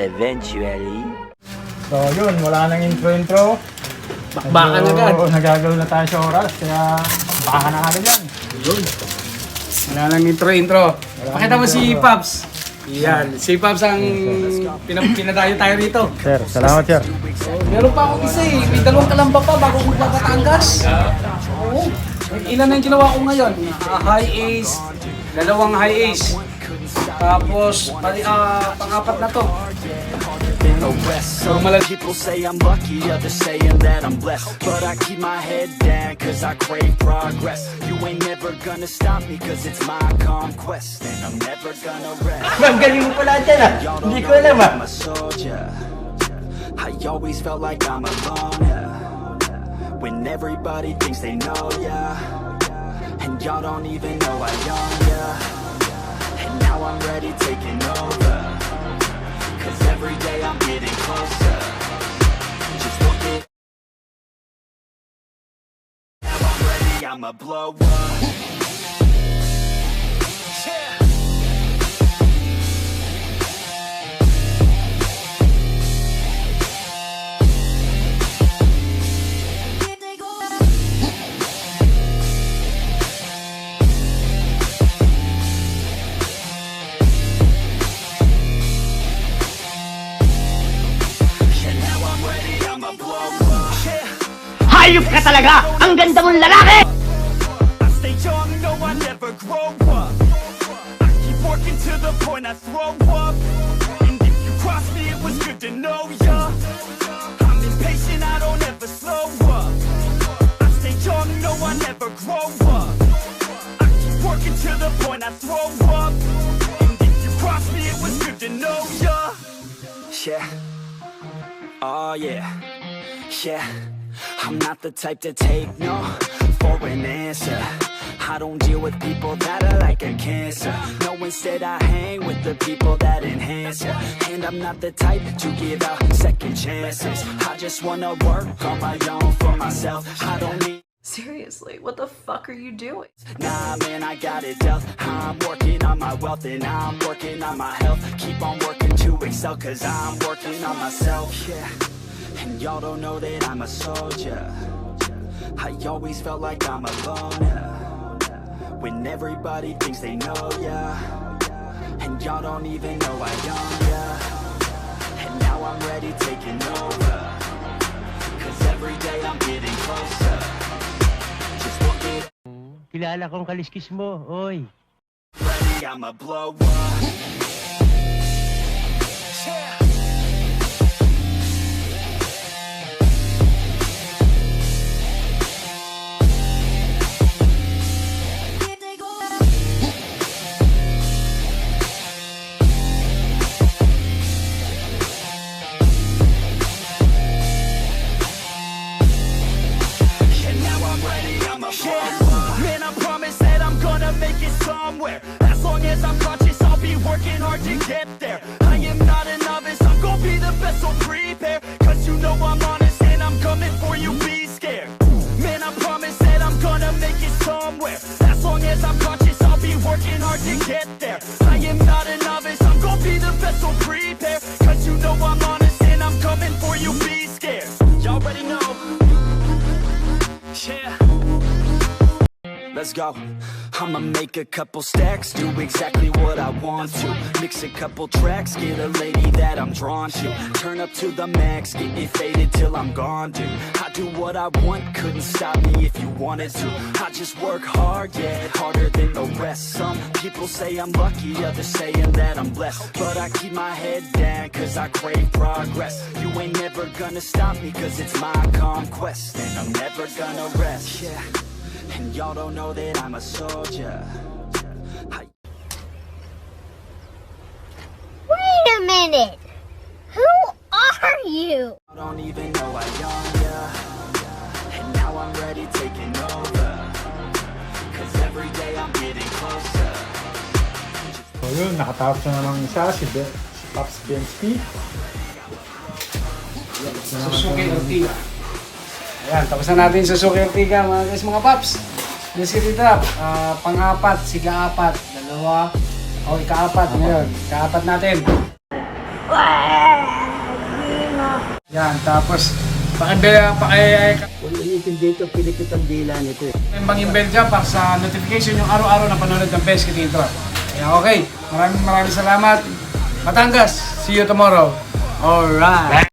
eventually. So yun, wala nang intro. Bakbakan agad. Nagagalaw na tayo sa oras, kaya baka na agad yan. Yun. Wala lang intro. Pakita mo si Pops. Yan, si Pops ang pinadayo tayo rito. Sir, salamat sir. Meron pa akong isa eh. May dalawang kalamba pa bago ko magpapatangas. Oo. Ilan na yung ginawa ko ngayon? High ace, dalawang high ace. Tapos, pang-apat na to. People say I'm lucky, others saying that I'm blessed, but I keep my head down cause I crave progress. You ain't never gonna stop me cause it's my conquest, and I'm never gonna rest. Ma'am, galing mo pala dyan ah. Hindi ko alam ah. I'm a soldier. I always felt like I'm alone, yeah. When everybody thinks they know, yeah. And y'all don't even know I own, yeah. And now I'm ready taking over, cause every day I'm getting closer. Just look at now I'm ready, I'ma blow up. Yeah. Hayop ka talaga! Ang ganda mong lalaki! I stay young, no I never grow up. I keep working to the point I throw up. And if you cross me, it was good to know ya. I'm impatient, I don't ever slow up. I stay young, no I never grow up. I keep working to the point I throw up. And if you cross me, it was good to know ya. Yeah. Oh yeah. Yeah. I'm not the type to take no for an answer. I don't deal with people that are like a cancer. No, instead I hang with the people that enhance ya. And I'm not the type to give out second chances. I just wanna work on my own for myself. I don't need. Seriously, what the fuck are you doing? Nah, man, I got it dealt. I'm working on my wealth and I'm working on my health. Keep on working to excel cause I'm working on myself. Yeah. And y'all don't know that I'm a soldier. I always felt like I'm alone, yeah. When everybody thinks they know, yeah. And y'all don't even know I own, yeah. And now I'm ready taking over, cause every day I'm getting closer. Just look at Kilala kong kaliskis mo, oy. ready, I'ma blow up. Yeah. Man, I promise that I'm gonna make it somewhere. As long as I'm conscious, I'll be working hard to get there. I am not a novice, I'm gonna be the best, so prepare. Cause you know I'm honest and I'm coming for you, be scared. Man, I promise that I'm gonna make it somewhere. As long as I'm conscious, I'll be working hard to get there. I am not a novice, I'm gonna be the best, so prepare. Cause you know I'm honest and I'm coming for you, be scared. Y'all already know. Yeah. Let's go. I'ma make a couple stacks, do exactly what I want to. Mix a couple tracks, get a lady that I'm drawn to. Turn up to the max, get it faded till I'm gone, dude. I do what I want, couldn't stop me if you wanted to. I just work hard, yeah, harder than the rest. Some people say I'm lucky, others saying that I'm blessed. But I keep my head down, cause I crave progress. You ain't never gonna stop me, cause it's my conquest. And I'm never gonna rest, yeah. And y'all don't know that I'm a soldier. Wait a minute! Who are you? I don't even know I own ya. And now I'm ready taking over, cause every day I'm getting closer. So yun, nakatapos na naman isa, si Pops BENSKY. Suzuki Ortiga. Ayan, tapos na natin sa Suzuki Ortiga mga guys, mga Pops. BENSKY trap, pang-apat, siga-apat, dalawa, o ika-apat ngayon. Ika-apat natin. Yan, tapos Kung inintindi ito, pilipit ang dila nito eh. Membang yung bell dyan para sa notification yung araw-araw na panonood ng BENSKY Tinter. Kaya okay, maraming salamat. Batangas, see you tomorrow. Alright.